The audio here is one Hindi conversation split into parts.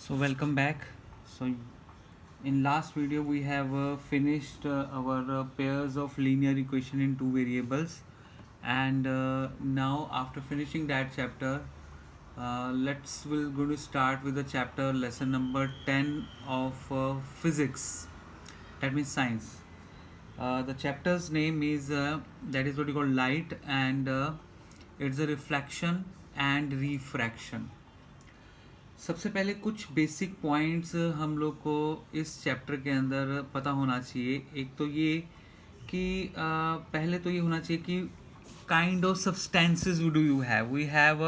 So welcome back. So in last video we have finished our pairs of linear equation in two variables, and now after finishing that chapter, we're going to start with the chapter lesson number 10 of physics. That means science. The chapter's name is that is what you call light, and it's a reflection and refraction. सबसे पहले कुछ बेसिक पॉइंट्स हम लोग को इस चैप्टर के अंदर पता होना चाहिए। एक तो ये कि पहले तो ये होना चाहिए कि kind of substances do you have. We have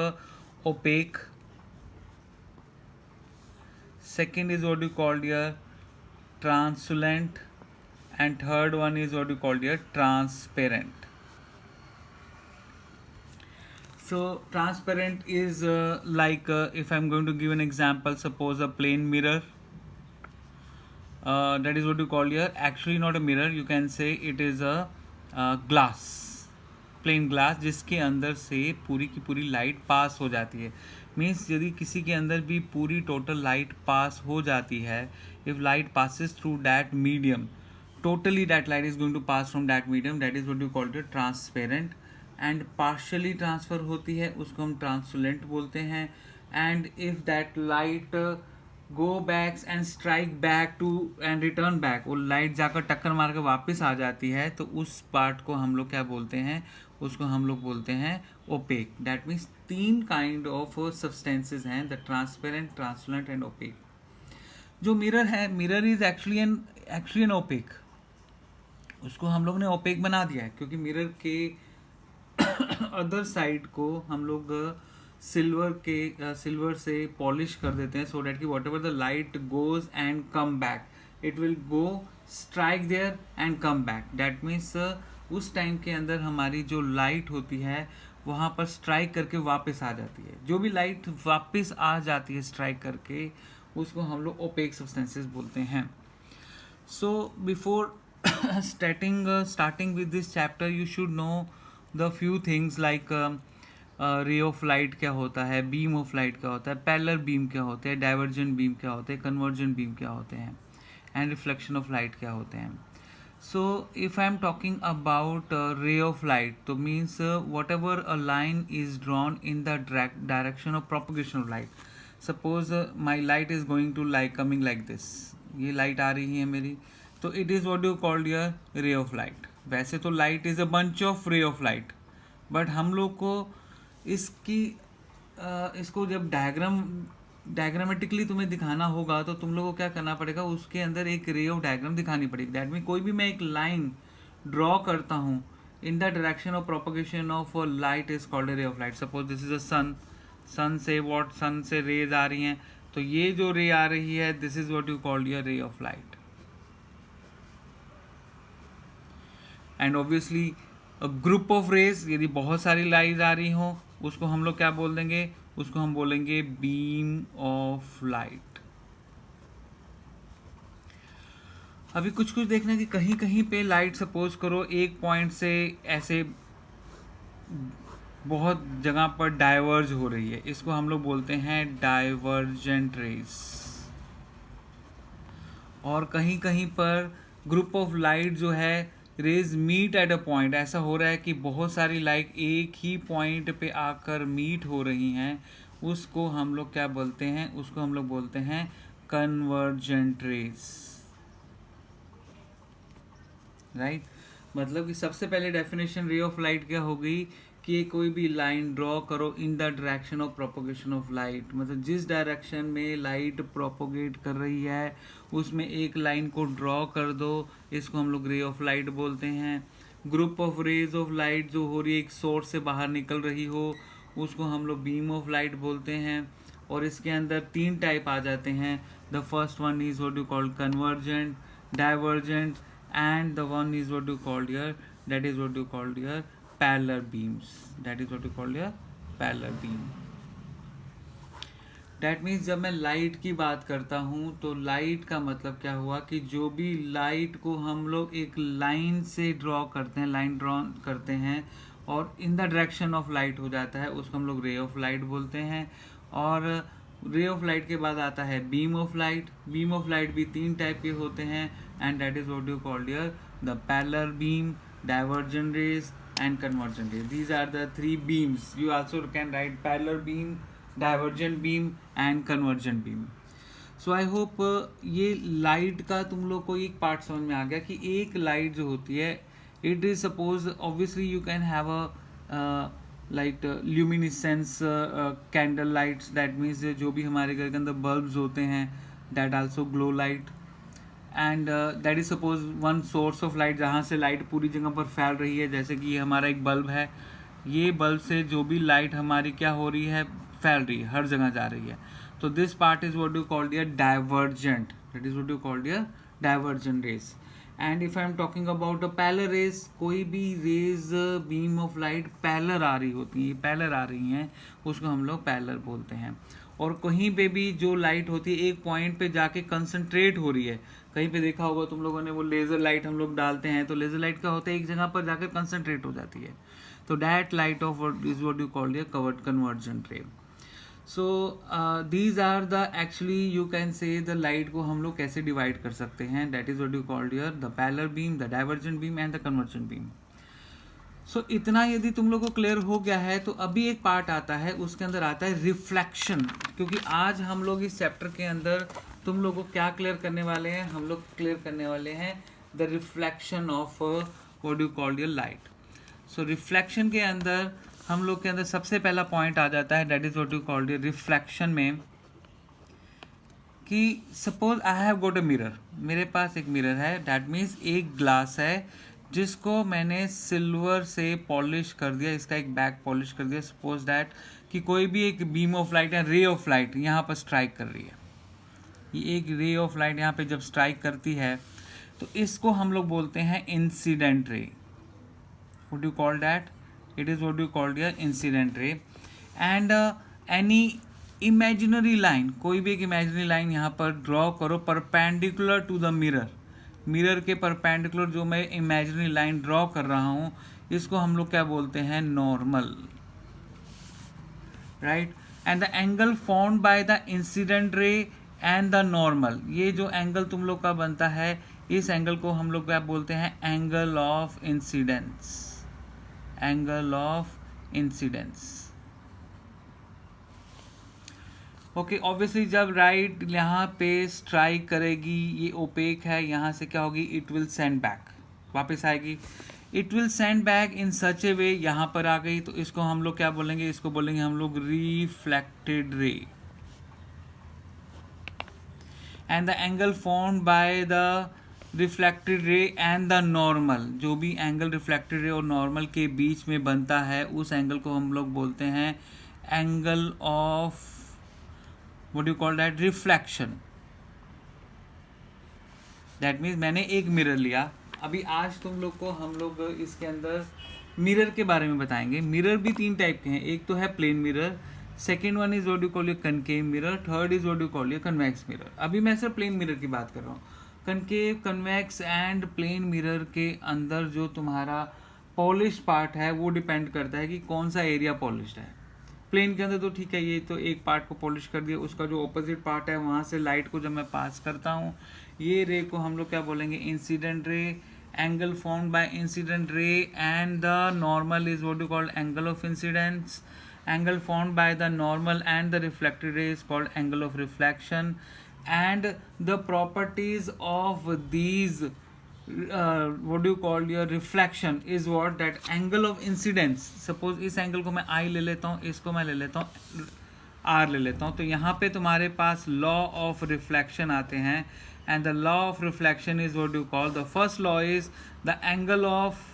opaque, second is what you called your translucent, and third one is what you called your transparent. So transparent is like if I'm going to give an example, suppose a plain mirror, that is what you call here. Actually not a mirror, you can say it is a glass, plain glass, जिसके अंदर से पूरी की पूरी लाइट पास हो जाती है. मीन्स यदि किसी के अंदर भी पूरी टोटल लाइट पास हो जाती है, if light passes through that medium, totally that light is going to pass from that medium, that is what you call it transparent. And partially transfer होती है, उसको हम ट्रांसलुसेंट बोलते हैं. And if that light go backs and strike back to and return back, वो लाइट जाकर टक्कर मार कर वापस आ जाती है, तो उस पार्ट को हम लोग क्या बोलते हैं, उसको हम लोग बोलते हैं ओपेक. दैट मीन्स तीन काइंड ऑफ सब्सटेंसेज हैं, द ट्रांसपेरेंट, ट्रांसलुसेंट एंड ओपेक. जो मिरर है, mirror is actually an opaque. उसको हम लोग ने ओपेक बना दिया है क्योंकि मिरर के अदर साइड को हम लोग सिल्वर से पॉलिश कर देते हैं, सो डैट कि whatever the light goes and come back, it will go strike there and come back. That means उस टाइम के अंदर हमारी जो लाइट होती है वहाँ पर स्ट्राइक करके वापस आ जाती है. जो भी लाइट वापस आ जाती है स्ट्राइक करके, उसको हम लोग ओपेक सब्सटेंसेस बोलते हैं. So before starting with this chapter, you should know the few things like रे ऑफ लाइट क्या होता है, बीम ऑफ लाइट क्या होता है, पैरेलल बीम क्या होते हैं, डाइवर्जेंट बीम क्या होते हैं, कन्वर्जेंट बीम क्या होते हैं, एंड रिफ्लेक्शन ऑफ लाइट क्या होते हैं. So if I am talking about ray of light, तो means whatever a line is drawn in the direction of propagation of light. Suppose my light is going to like coming like this, ये लाइट आ रही है मेरी, तो it is what you called your ray of light. वैसे तो light is a bunch of ray of light, but हम लोग को इसको जब डायग्रामेटिकली तुम्हें दिखाना होगा, तो तुम लोग को क्या करना पड़ेगा, उसके अंदर एक रे ऑफ डायग्राम दिखानी पड़ेगी. दैट मीन कोई भी मैं एक लाइन ड्रॉ करता हूँ in the direction of propagation of light is called ray of light. Suppose this is a sun से रेज आ रही हैं, तो ये जो रे आ रही है, this is what you called your ray of light. And obviously a group of rays, यदि बहुत सारी लाइट आ रही हों, उसको हम लोग क्या बोल देंगे, उसको हम बोलेंगे बीम ऑफ लाइट. अभी कुछ देखना कि कहीं कहीं पे लाइट सपोज करो एक पॉइंट से ऐसे बहुत जगह पर डाइवर्ज हो रही है, इसको हम लोग बोलते हैं डाइवर्जेंट रेज. और कहीं कहीं पर ग्रुप ऑफ लाइट जो है, rays meet at a point, ऐसा हो रहा है कि बहुत सारी लाइट एक ही पॉइंट पे आकर मीट हो रही हैं, उसको हम लोग क्या बोलते हैं, उसको हम लोग बोलते हैं कन्वर्जेंट रेज. राइट. मतलब कि सबसे पहले डेफिनेशन रे ऑफ लाइट क्या हो गई कि कोई भी लाइन ड्रॉ करो इन the direction of propagation of light, मतलब जिस डायरेक्शन में लाइट प्रोपोगेट कर रही है उसमें एक लाइन को ड्रॉ कर दो, इसको हम लोग रे ऑफ लाइट बोलते हैं. Group of rays of light जो हो रही है, एक सोर्स से बाहर निकल रही हो, उसको हम लोग बीम ऑफ लाइट बोलते हैं. और इसके अंदर तीन टाइप आ जाते हैं. The first one is what you called convergent, divergent, and the one is what you called here, that is what you called here parallel beams. That is what you called here parallel beam. That means जब मैं लाइट की बात करता हूँ, तो लाइट का मतलब क्या हुआ कि जो भी लाइट को हम लोग एक लाइन से ड्रॉ करते हैं, लाइन ड्रॉ करते हैं और इन द डायरेक्शन ऑफ लाइट हो जाता है, उसको हम लोग रे ऑफ लाइट बोलते हैं. और रे ऑफ लाइट के बाद आता है beam of light. Beam of light भी 3 टाइप के होते हैं and that is what you called here the parallel beam, divergent rays and convergent rays. These are the 3 beams. You also can write parallel beam, divergent beam and convergent beam. So I hope ये लाइट का तुम लोग को एक पार्ट समझ में आ गया कि एक लाइट जो होती है it is suppose obviously you can have a like luminescence candle lights. That means जो भी हमारे घर के अंदर बल्ब्स होते हैं that also glow light and that is suppose one source of light जहाँ से लाइट पूरी जगह पर फैल रही है. जैसे कि ये हमारा एक बल्ब है, ये बल्ब से जो भी लाइट हमारी क्या हो रही है, फैल रही है, हर जगह जा रही है. तो this part is what you called here divergent. That is what you called here divergent rays. And if I am talking about a parallel rays, कोई भी rays beam of light parallel आ रही होती है, पैरेलल आ रही हैं, उसको हम लोग पैरेलल बोलते हैं. और कहीं पे भी जो लाइट होती है एक पॉइंट पे जाके कंसंट्रेट हो रही है. कहीं पे देखा होगा तुम लोगों ने वो लेज़र लाइट हम लोग डालते हैं, तो लेज़र लाइट का होता है एक जगह पर जाकर कंसंट्रेट हो जाती है. तो that light of is what you called here covered convergent ray. So these are the actually you can say the light को हम लोग कैसे डिवाइड कर सकते हैं. That is what you called here the parallel beam, the divergent beam and the convergent beam. So इतना यदि तुम लोग को क्लियर हो गया है तो अभी एक पार्ट आता है, उसके अंदर आता है रिफ्लेक्शन. क्योंकि आज हम लोग इस चैप्टर के अंदर तुम लोग को क्या क्लियर करने वाले हैं, हम लोग क्लियर करने वाले हैं the reflection of what you called your light. So reflection के अंदर हम लोग के अंदर सबसे पहला पॉइंट आ जाता है that is what you called your reflection में कि suppose I have got a mirror. मेरे पास एक मिरर है, दैट मीन्स एक ग्लास है जिसको मैंने सिल्वर से पॉलिश कर दिया, इसका एक बैक पॉलिश कर दिया. सपोज दैट कि कोई भी एक बीम ऑफ लाइट या रे ऑफ लाइट यहाँ पर स्ट्राइक कर रही है. ये एक रे ऑफ लाइट यहाँ पे जब स्ट्राइक करती है तो इसको हम लोग बोलते हैं incident ray. What you call that, it is what you called here incident ray. And any imaginary line, कोई भी एक इमेजिनरी लाइन यहाँ पर ड्रॉ करो perpendicular to the mirror. Mirror के परपेंडिकुलर जो मैं इमेजिनरी लाइन ड्रॉ कर रहा हूँ इसको हम लोग क्या बोलते हैं, normal, right. And the angle formed by the incident ray and the normal, ये जो एंगल तुम लोग का बनता है इस एंगल को हम लोग क्या बोलते हैं, angle of incidence. Angle of incidence. Okay, obviously जब राइट यहाँ पे स्ट्राइक करेगी, ये ओपेक है, यहाँ से क्या होगी, इट विल सेंड बैक, वापस आएगी. It will send back in such a way, यहाँ पर आ गई तो इसको हम लोग क्या बोलेंगे, इसको बोलेंगे हम लोग reflected ray. And the angle formed by the reflected रे एंड द नॉर्मल, जो भी एंगल रिफ्लेक्टेड रे और नॉर्मल के बीच में बनता है उस एंगल को हम लोग बोलते हैं angle of what you call that, reflection. That means मैंने एक मिरर लिया. अभी आज तुम लोग को हम लोग इसके अंदर मिरर के बारे में बताएंगे. मिरर भी 3 टाइप के हैं. एक तो है plane mirror, second one is what you call your concave mirror, third is what you call your convex mirror. अभी मैं सिर्फ प्लेन मिरर की बात कर रहा हूँ. Concave, convex and plane mirror के अंदर जो तुम्हारा पॉलिश पार्ट है वो डिपेंड करता है कि कौन सा एरिया पॉलिश्ड है. प्लेन के अंदर तो ठीक है, ये तो एक पार्ट को पॉलिश कर दिया, उसका जो ऑपोजिट पार्ट है वहाँ से लाइट को जब मैं पास करता हूँ, ये रे को हम लोग क्या बोलेंगे, incident ray. Angle formed by incident ray and the normal is what you called angle of incidence. Angle formed by the normal and the reflected ray is called angle of reflection. And the properties of these what do you call your reflection is what, that angle of incidence. Suppose इस angle को मैं I ले लेता हूँ, इसको मैं ले लेता हूँ R ले लेता हूँ, तो यहाँ पे तुम्हारे पास law of reflection आते हैं. And the law of reflection is what you call, the first law is the angle of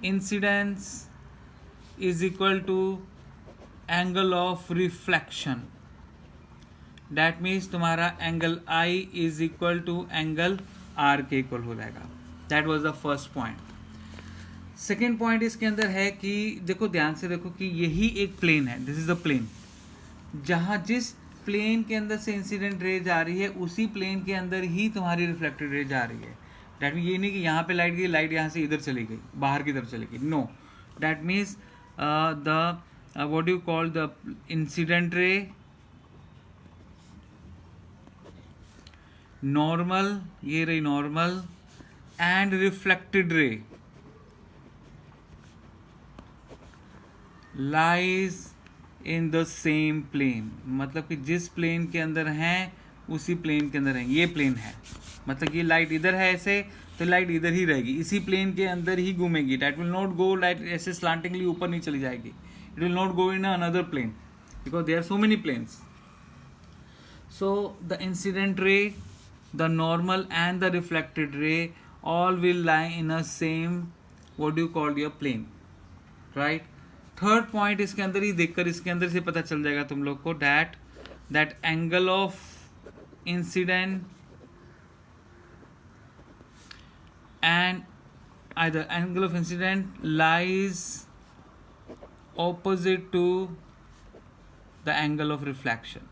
incidence is equal to angle of reflection. That means तुम्हारा angle I is equal to angle R के इक्वल हो जाएगा. That was the first point. Second point इसके अंदर है कि देखो, ध्यान से देखो कि यही एक प्लेन है, दिस इज द प्लेन. जहाँ जिस प्लेन के अंदर से इंसिडेंट रे जा रही है उसी प्लेन के अंदर ही तुम्हारी रिफ्लेक्टेड रे जा रही है. डैट मीन ये नहीं कि यहाँ पे लाइट गई, लाइट यहाँ से इधर चली गई, बाहर की तरफ चली गई. No, that means the what do you call the incident ray, normal, ये रही normal, and reflected ray lies in the same plane. मतलब कि जिस प्लेन के अंदर हैं उसी प्लेन के अंदर हैं. ये प्लेन है, मतलब ये लाइट इधर है ऐसे, तो लाइट इधर ही रहेगी, इसी प्लेन के अंदर ही घूमेगी. That will not go light ऐसे स्लांटिंगली ऊपर नहीं चली जाएगी. It will not go in another plane because there are so many planes. So the incident ray, the normal and the reflected ray all will lie in a same what do you call your plane, right? Third point इसके अंदर ही देखकर इसके अंदर से पता चल जाएगा तुम लोग को that angle of incident and either angle of incident lies opposite to the angle of reflection.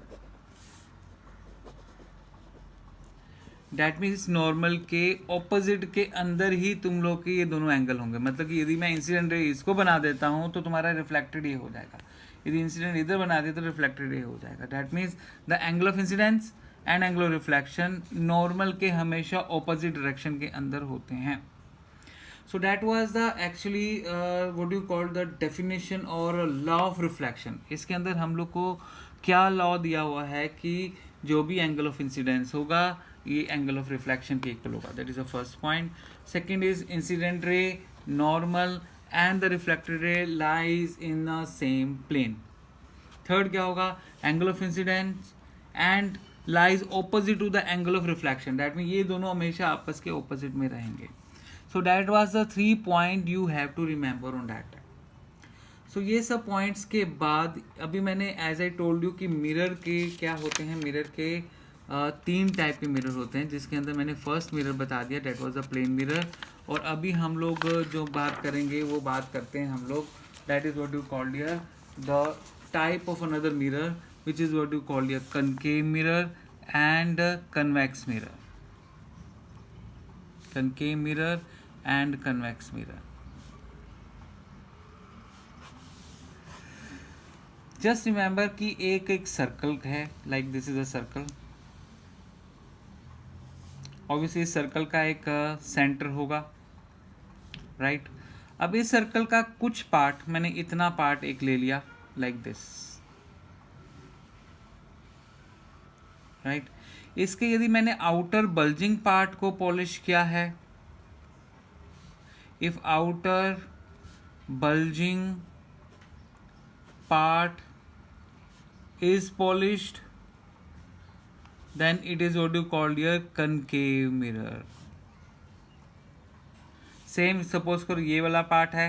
That means normal के ऑपोजिट के अंदर ही तुम लोग के ये दोनों एंगल होंगे. मतलब कि यदि मैं इंसिडेंट रे इसको बना देता हूँ तो तुम्हारा रिफ्लेक्टेड ये हो जाएगा, यदि इंसिडेंट इधर बना दिया तो रिफ्लेक्टेड ये हो जाएगा. That means the angle of incidence and angle of reflection normal के हमेशा ऑपोजिट डायरेक्शन के अंदर होते हैं. So that was the actually what you call the definition और लॉ ऑफ रिफ्लेक्शन. इसके अंदर हम लोग को क्या लॉ दिया हुआ है कि जो भी एंगल ऑफ इंसिडेंस होगा ये एंगल ऑफ रिफ्लेक्शन के इक्वल होगा. That is the first point. Second is incident ray, normal and the reflected ray lies in the same plane. Third क्या होगा, angle of incidence and lies opposite to the angle of reflection. That mean ये दोनों हमेशा आपस के ऑपोजिट में रहेंगे. So that was the 3 point you have to remember on that. So ये सब पॉइंट्स के बाद अभी मैंने एज आई टोल्ड यू कि मिरर के क्या होते हैं. मिरर के 3 टाइप के मिरर होते हैं, जिसके अंदर मैंने फर्स्ट मिरर बता दिया, that was the plane mirror. और अभी हम लोग जो बात करेंगे वो बात करते हैं हम लोग, that is what you called here the type of another mirror which is what you called here concave mirror and convex mirror. Concave mirror and convex mirror. Just remember कि एक सर्कल है, like this is a circle. Obviously इस सर्कल का एक सेंटर होगा, राइट. अब इस सर्कल का कुछ पार्ट, मैंने इतना पार्ट एक ले लिया लाइक दिस, राइट. इसके यदि मैंने आउटर बल्जिंग पार्ट को पॉलिश किया है, if outer bulging part is polished, then it is what you call your concave mirror. Same suppose करो ये वाला पार्ट है,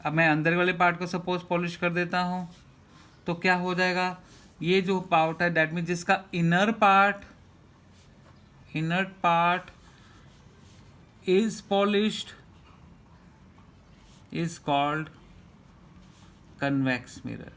अब मैं अंदर वाले पार्ट को सपोज पॉलिश कर देता हूं तो क्या हो जाएगा, ये जो पार्ट है दैट मीन जिसका inner part is polished is called convex mirror.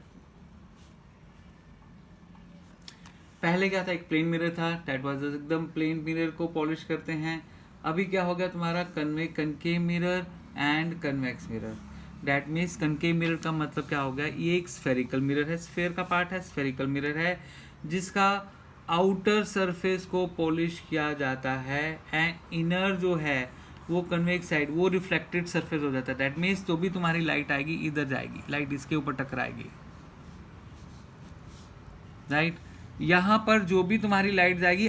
पहले क्या था, एक प्लेन मिरर था, दैट वाज एकदम प्लेन मिरर को पॉलिश करते हैं. अभी क्या हो गया तुम्हारा concave mirror and convex mirror. That means concave mirror का मतलब क्या हो गया, ये एक स्फेरिकल मिरर है, स्फेयर का पार्ट है, स्फेरिकल मिरर है जिसका आउटर सरफेस को पॉलिश किया जाता है एंड इनर जो है वो कन्वेक्स साइड वो रिफ्लेक्टेड सरफेस हो जाता है. दैट मीन्स जो भी तुम्हारी लाइट आएगी इधर जाएगी, लाइट इसके ऊपर टकराएगी, राइट. यहाँ पर जो भी तुम्हारी लाइट जाएगी